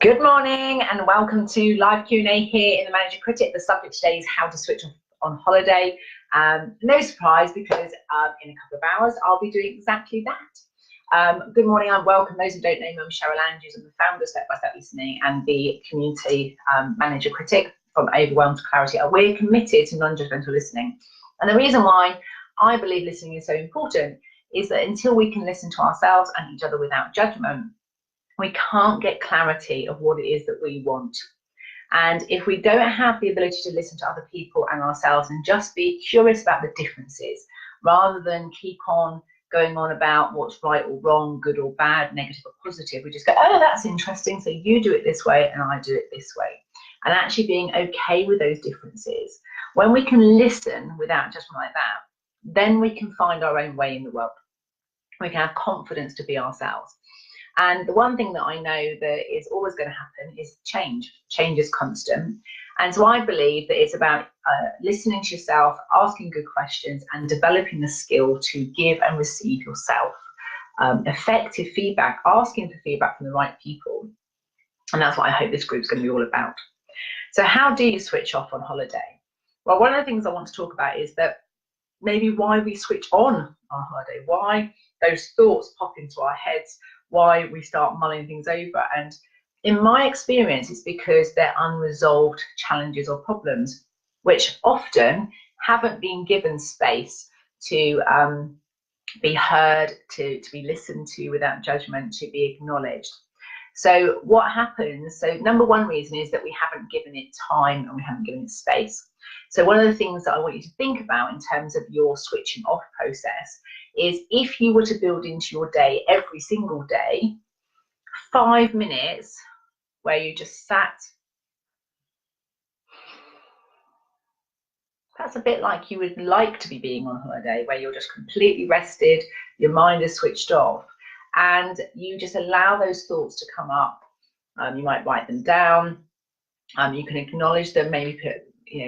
Good morning and welcome to live Q&A here in the Manager Critic. The subject today is how to switch off on holiday. No surprise because in a couple of hours I'll be doing exactly that. Good morning and welcome. Those who don't know me, I'm Cheryl Andrews. I'm the founder of Step by Step Listening and the community Manager Critic from Overwhelmed to Clarity. We're committed to non-judgmental listening. And the reason why I believe listening is so important is that until we can listen to ourselves and each other without judgment, we can't get clarity of what it is that we want. And if we don't have the ability to listen to other people and ourselves and just be curious about the differences, rather than keep on going on about what's right or wrong, good or bad, negative or positive, we just go, oh, that's interesting, so you do it this way and I do it this way. And actually being okay with those differences. When we can listen without judgment like that, then we can find our own way in the world. We can have confidence to be ourselves. And the one thing that I know that is always going to happen is change. Change is constant. And so I believe that it's about listening to yourself, asking good questions, and developing the skill to give and receive yourself effective feedback, asking for feedback from the right people. And that's what I hope this group's going to be all about. So how do you switch off on holiday? Well, one of the things I want to talk about is that maybe why we switch on holiday, why those thoughts pop into our heads, why we start mulling things over. And in my experience, it's because they're unresolved challenges or problems, which often haven't been given space to be heard, to be listened to without judgment, to be acknowledged. So what happens, so number one reason is that we haven't given it time and we haven't given it space. So one of the things that I want you to think about in terms of your switching off process is if you were to build into your day every single day 5 minutes where you just sat. That's a bit like you would like to be being on holiday, where you're just completely rested, your mind is switched off, and you just allow those thoughts to come up. You might write them down. You can acknowledge them, maybe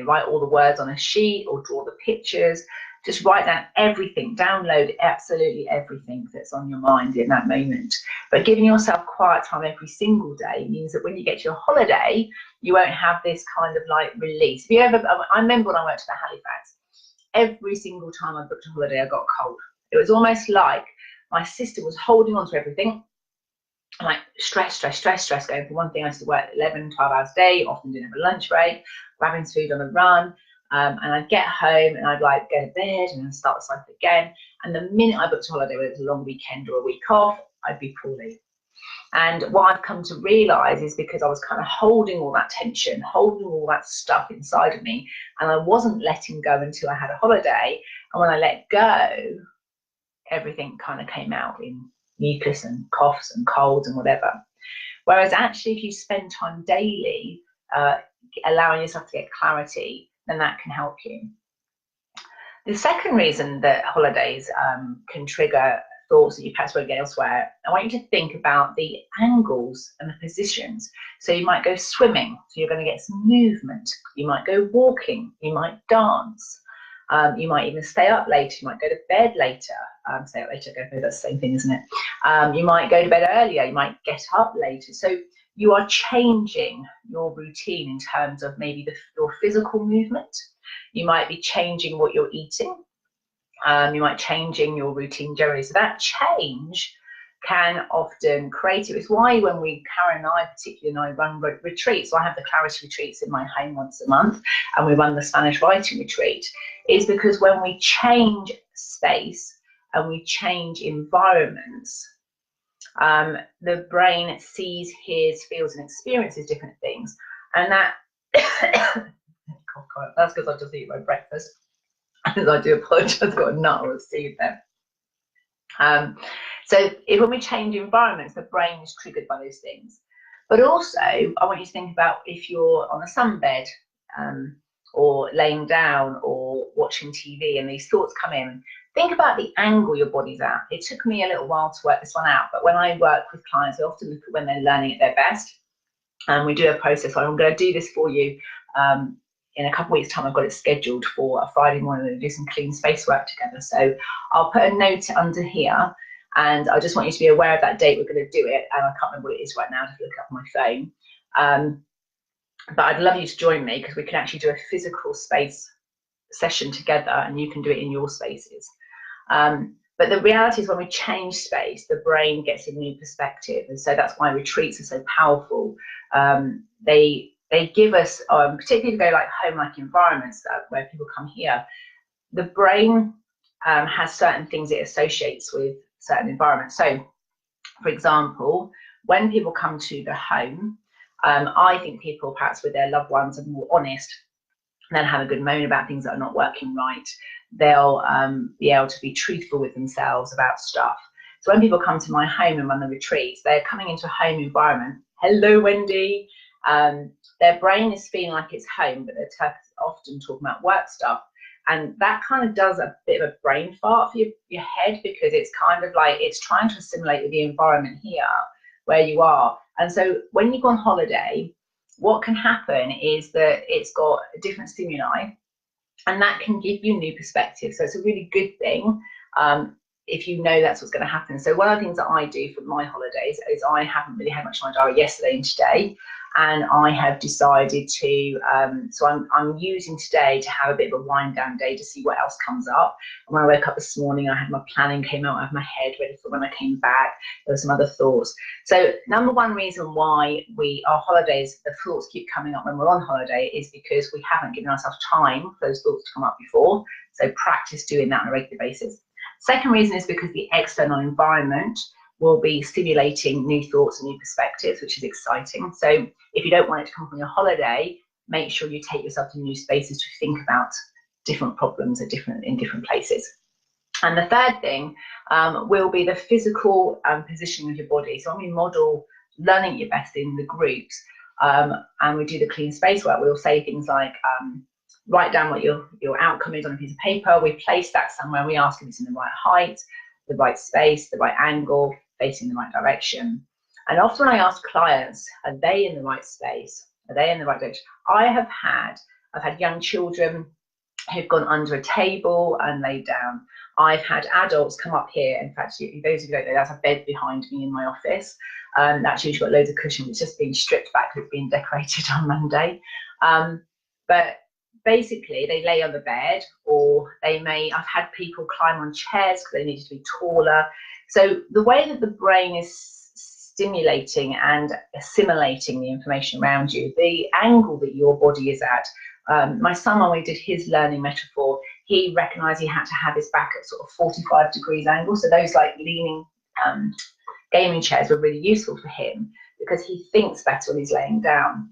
write all the words on a sheet or draw the pictures. Just write down everything, download absolutely everything that's on your mind in that moment. But giving yourself quiet time every single day means that when you get to your holiday, you won't have this kind of like release. I remember when I went to the Halifax, every single time I booked a holiday, I got a cold. It was almost like my system was holding on to everything. Like stress, going from one thing. I used to work 11, 12 hours a day, often didn't have a lunch break, grabbing food on the run. And I'd get home and I'd like go to bed and then start the cycle again. And the minute I booked a holiday, whether it was a long weekend or a week off, I'd be poorly. And what I've come to realize is because I was kind of holding all that tension, holding all that stuff inside of me, and I wasn't letting go until I had a holiday. And when I let go, everything kind of came out in mucus and coughs and colds and whatever. Whereas actually, if you spend time daily allowing yourself to get clarity, then that can help you. The second reason that holidays can trigger thoughts that you perhaps won't get elsewhere, I want you to think about the angles and the positions. So you might go swimming, so you're going to get some movement. You might go walking, you might dance. You might even stay up later, you might go to bed later. Stay up later, go to bed, that's the same thing, isn't it? You might go to bed earlier, you might get up later. So you are changing your routine in terms of maybe your physical movement. You might be changing what you're eating. You might changing your routine generally. So that change can often create it. It's why when Karen and I particularly run retreats, so I have the clarity retreats in my home once a month, and we run the Spanish writing retreat, is because when we change space and we change environments, the brain sees, hears, feels, and experiences different things. And that, that's because I just eat my breakfast. And I do apologise, I've got a nut or a seed there. So when we change environments, the brain is triggered by those things. But also, I want you to think about if you're on a sunbed or laying down or watching TV and these thoughts come in, think about the angle your body's at. It took me a little while to work this one out, but when I work with clients, I often look at when they're learning at their best. And we do a process. I'm going to do this for you in a couple of weeks' time. I've got it scheduled for a Friday morning to do some clean space work together. So I'll put a note under here. And I just want you to be aware of that date we're going to do it. And I can't remember what it is right now, just look it up on my phone. But I'd love you to join me, because we can actually do a physical space session together, and you can do it in your spaces. But the reality is, when we change space, the brain gets a new perspective, and so that's why retreats are so powerful. They give us, particularly if you go like home-like environments where people come here, the brain has certain things it associates with certain environments. So, for example, when people come to the home, I think people perhaps with their loved ones are more honest, and then have a good moan about things that are not working right. They'll be able to be truthful with themselves about stuff. So when people come to my home and run the retreats, they're coming into a home environment. Hello, Wendy. Their brain is feeling like it's home, but they're often talking about work stuff. And that kind of does a bit of a brain fart for your head, because it's kind of like it's trying to assimilate with the environment here where you are. And so when you go on holiday, what can happen is that it's got different stimuli, and that can give you new perspective. So it's a really good thing if you know that's what's going to happen. So one of the things that I do for my holidays is, I haven't really had much on my diary yesterday and today, and I have decided to, so I'm using today to have a bit of a wind down day to see what else comes up. And when I woke up this morning, I had my planning came out of my head ready for when I came back. There were some other thoughts. So number one reason why our holidays, the thoughts keep coming up when we're on holiday, is because we haven't given ourselves time for those thoughts to come up before. So practice doing that on a regular basis. Second reason is because the external environment will be stimulating new thoughts and new perspectives, which is exciting. So if you don't want it to come from your holiday, make sure you take yourself to new spaces to think about different problems in different places. And the third thing will be the physical positioning of your body. So when we model learning at your best in the groups, and we do the clean space work, we'll say things like, write down what your outcome is on a piece of paper. We place that somewhere, and we ask if it's in the right height, the right space, the right angle, facing the right direction. And often I ask clients, are they in the right space? Are they in the right direction? I've had young children who've gone under a table and laid down. I've had adults come up here. In fact, those of you don't know, that's a bed behind me in my office. That's usually got loads of cushions. It's just been stripped back because it's been decorated on Monday. But basically, they lay on the bed, or I've had people climb on chairs because they needed to be taller. So the way that the brain is stimulating and assimilating the information around you, the angle that your body is at. My son, when we did his learning metaphor, he recognised he had to have his back at sort of 45 degrees angle. So those like leaning gaming chairs were really useful for him, because he thinks better when he's laying down.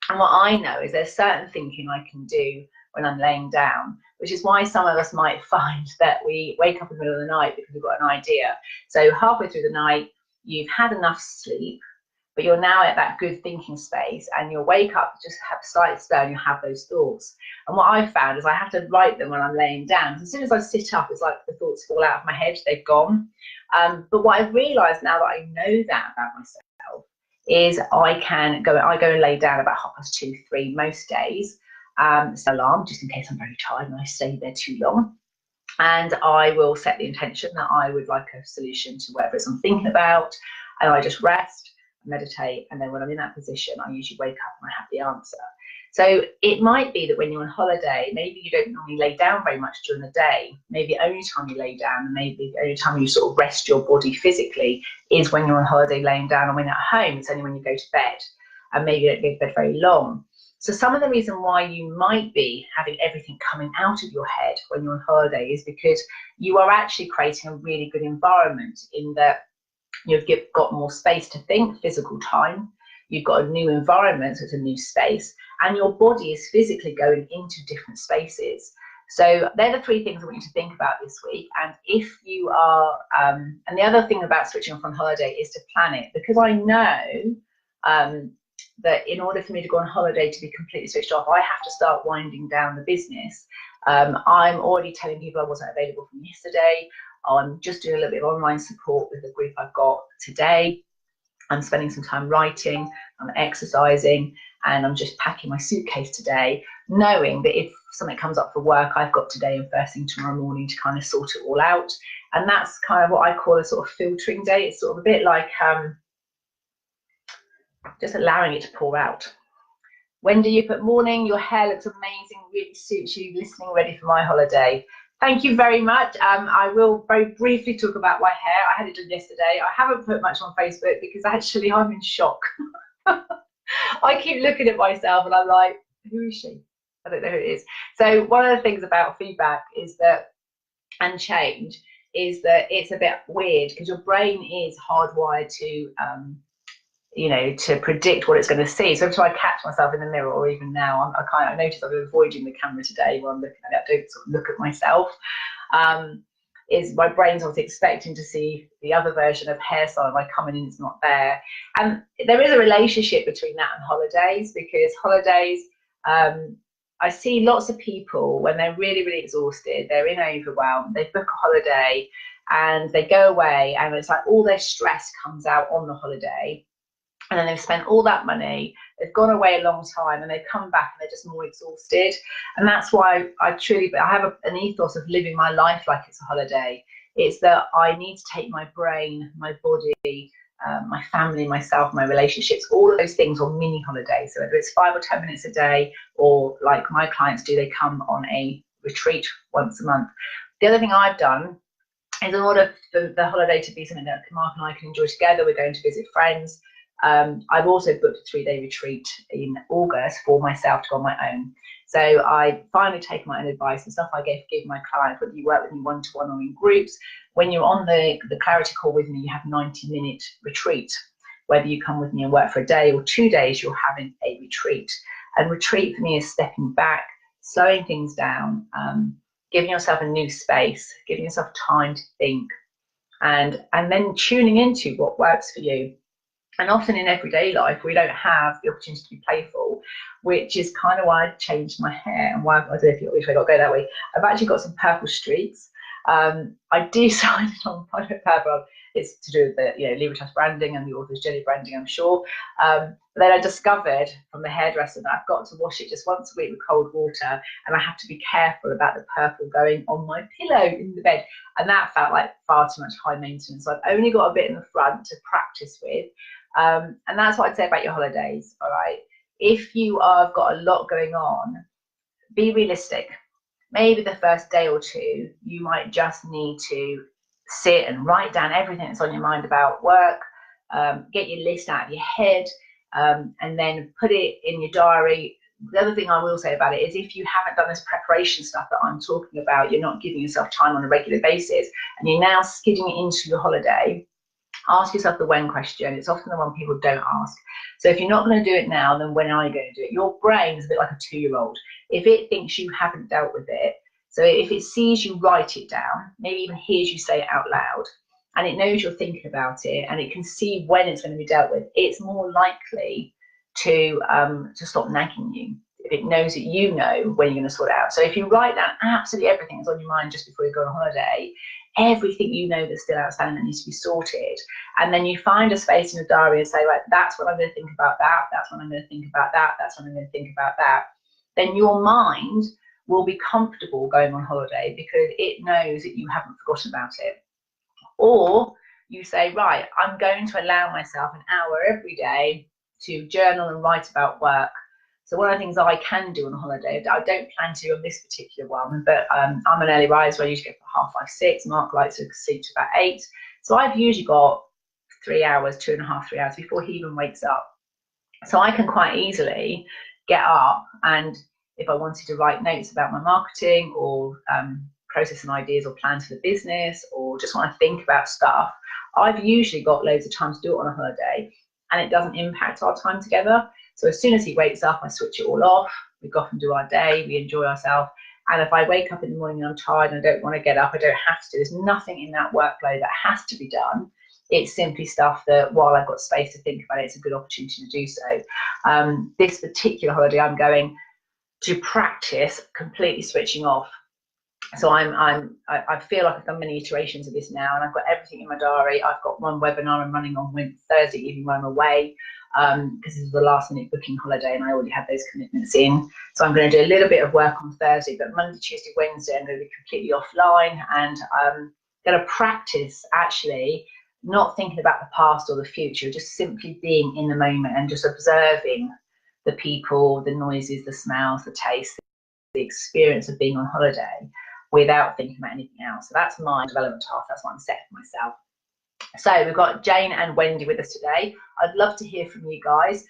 And what I know is there's certain thinking I can do when I'm laying down, which is why some of us might find that we wake up in the middle of the night because we've got an idea. So halfway through the night, you've had enough sleep, but you're now at that good thinking space, and you'll wake up, just have a slight stir, and you'll have those thoughts. And what I've found is I have to write them when I'm laying down. As soon as I sit up, it's like the thoughts fall out of my head, they've gone. But what I've realised now that I know that about myself is I go and lay down about 2:30, 3 most days. It's an alarm, just in case I'm very tired and I stay there too long. And I will set the intention that I would like a solution to whatever it is I'm thinking about, and I just rest, meditate, and then when I'm in that position, I usually wake up and I have the answer. So it might be that when you're on holiday, maybe you don't normally lay down very much during the day. Maybe the only time you lay down, and maybe the only time you sort of rest your body physically, is when you're on holiday laying down, and when you're at home, it's only when you go to bed, and maybe you don't go to bed very long. So some of the reason why you might be having everything coming out of your head when you're on holiday is because you are actually creating a really good environment, in that you've got more space to think, physical time, you've got a new environment, so it's a new space, and your body is physically going into different spaces. So they're the 3 things I want you to think about this week. And if you are, and the other thing about switching off on holiday is to plan it, because I know that in order for me to go on holiday to be completely switched off, I have to start winding down the business. I'm already telling people I wasn't available from yesterday. I'm just doing a little bit of online support with the group I've got today. I'm spending some time writing, I'm exercising, and I'm just packing my suitcase today, knowing that if something comes up for work, I've got today and first thing tomorrow morning to kind of sort it all out. And that's kind of what I call a sort of filtering day. It's sort of a bit like just allowing it to pour out. Wendy, you put morning, your hair looks amazing, really suits you, listening ready for my holiday. Thank you very much. I will very briefly talk about my hair. I had it done yesterday. I haven't put much on Facebook because actually I'm in shock. I keep looking at myself and I'm like, who is she? I don't know who it is. So one of the things about feedback is that, and change, is that it's a bit weird because your brain is hardwired to, you know, to predict what it's going to see. So every time I catch myself in the mirror, or even now, I notice I've been avoiding the camera today when I'm looking at it. I don't sort of look at myself. Is my brain's obviously expecting to see the other version of hairstyle. If I come in and it's not there. And there is a relationship between that and holidays, because holidays, I see lots of people when they're really, really exhausted, they're in overwhelm, they book a holiday and they go away, and it's like all their stress comes out on the holiday. And then they've spent all that money, they've gone away a long time, and they come back and they're just more exhausted. And that's why I have an ethos of living my life like it's a holiday. It's that I need to take my brain, my body, my family, myself, my relationships, all of those things on mini holidays. So whether it's 5 or 10 minutes a day, or like my clients do, they come on a retreat once a month. The other thing I've done is, in order for the holiday to be something that Mark and I can enjoy together, we're going to visit friends. I've also booked a 3-day retreat in August for myself to go on my own. So I finally take my own advice and stuff I give my clients, whether you work with me one-to-one or in groups. When you're on the clarity call with me, you have 90-minute retreat. Whether you come with me and work for a day or 2 days, you're having a retreat. And retreat for me is stepping back, slowing things down, giving yourself a new space, giving yourself time to think, and then tuning into what works for you. And often in everyday life, we don't have the opportunity to be playful, which is kind of why I changed my hair, and why, I don't know if I got to go that way. I've actually got some purple streaks. I decided on purple. It's to do with the, you know, Libertas branding and the author's Jelly branding, I'm sure. But then I discovered from the hairdresser that I've got to wash it just once a week with cold water, and I have to be careful about the purple going on my pillow in the bed. And that felt like far too much high maintenance. So I've only got a bit in the front to practice with. And that's what I'd say about your holidays. All right, if you have got a lot going on, be realistic. Maybe the first day or two, you might just need to sit and write down everything that's on your mind about work, get your list out of your head, and then put it in your diary. The other thing I will say about it is, if you haven't done this preparation stuff that I'm talking about, you're not giving yourself time on a regular basis, and you're now skidding it into your holiday, ask yourself the when question. It's often the one people don't ask. So if you're not going to do it now, then when are you going to do it? Your brain is a bit like a 2-year-old. If it thinks you haven't dealt with it, so if it sees you write it down, maybe even hears you say it out loud, and it knows you're thinking about it, and it can see when it's going to be dealt with, it's more likely to stop nagging you. If it knows that you know when you're going to sort it out. So if you write down absolutely everything that's on your mind just before you go on holiday, everything you know that's still outstanding that needs to be sorted, and then you find a space in your diary and say, right, that's what I'm going to think about that, that's what I'm going to think about that, that's what I'm going to think about that, then your mind will be comfortable going on holiday because it knows that you haven't forgotten about it. Or you say, right, I'm going to allow myself an hour every day to journal and write about work. So one of the things I can do on a holiday, I don't plan to on this particular one, but I'm an early riser. I usually get for 5:30, 6. Mark likes to sleep to about 8. So I've usually got 3 hours, 2.5, 3 hours before he even wakes up. So I can quite easily get up, and if I wanted to write notes about my marketing, or process some ideas or plans for the business, or just want to think about stuff, I've usually got loads of time to do it on a holiday, and it doesn't impact our time together. So as soon as he wakes up, I switch it all off. We go off and do our day. We enjoy ourselves. And if I wake up in the morning and I'm tired and I don't want to get up, I don't have to. There's nothing in that workload that has to be done. It's simply stuff that, while I've got space to think about it, it's a good opportunity to do so. This particular holiday, I'm going to practice completely switching off. So I feel like I've done many iterations of this now, and I've got everything in my diary. I've got one webinar I'm running on Thursday evening when I'm away, because this is the last minute booking holiday and I already have those commitments in. So I'm going to do a little bit of work on Thursday, but Monday, Tuesday, Wednesday I'm going to be completely offline, and going to practice actually not thinking about the past or the future, just simply being in the moment and just observing the people, the noises, the smells, the tastes, the experience of being on holiday without thinking about anything else. So that's my development task. That's what I'm setting for myself. So we've got Jane and Wendy with us today. I'd love to hear from you guys.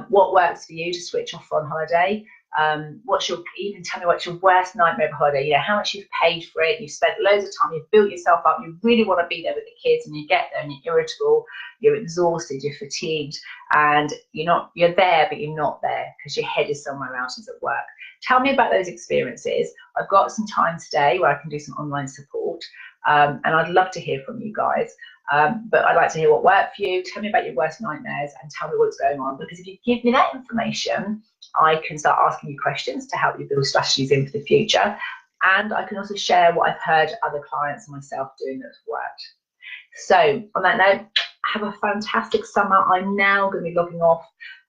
What works for you to switch off on holiday? Even tell me what's your worst nightmare of holiday? You know, how much you've paid for it, you've spent loads of time, you've built yourself up, you really want to be there with the kids, and you get there and you're irritable, you're exhausted, you're fatigued, and you're there, but you're not there because your head is somewhere else, it's at work. Tell me about those experiences. I've got some time today where I can do some online support, and I'd love to hear from you guys. But I'd like to hear what worked for you. Tell me about your worst nightmares and tell me what's going on, because if you give me that information, I can start asking you questions to help you build strategies in for the future. And I can also share what I've heard other clients and myself doing that's worked. So on that note, have a fantastic summer. I'm now going to be logging off,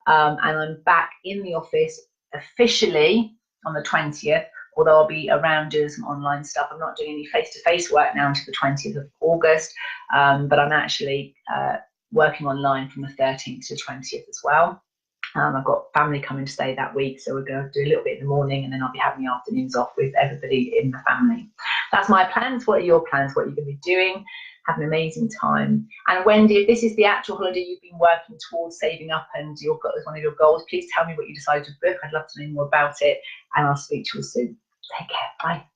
and I'm back in the office officially on the 20th, although I'll be around doing some online stuff. I'm not doing any face-to-face work now until the 20th of August, but I'm actually working online from the 13th to 20th as well. I've got family coming to stay that week, so we're going to do a little bit in the morning, and then I'll be having the afternoons off with everybody in the family. That's my plans. What are your plans? What are you going to be doing? Have an amazing time. And Wendy, if this is the actual holiday you've been working towards saving up and you've got as one of your goals, please tell me what you decided to book. I'd love to know more about it, and I'll speak to you soon. Take care. Bye.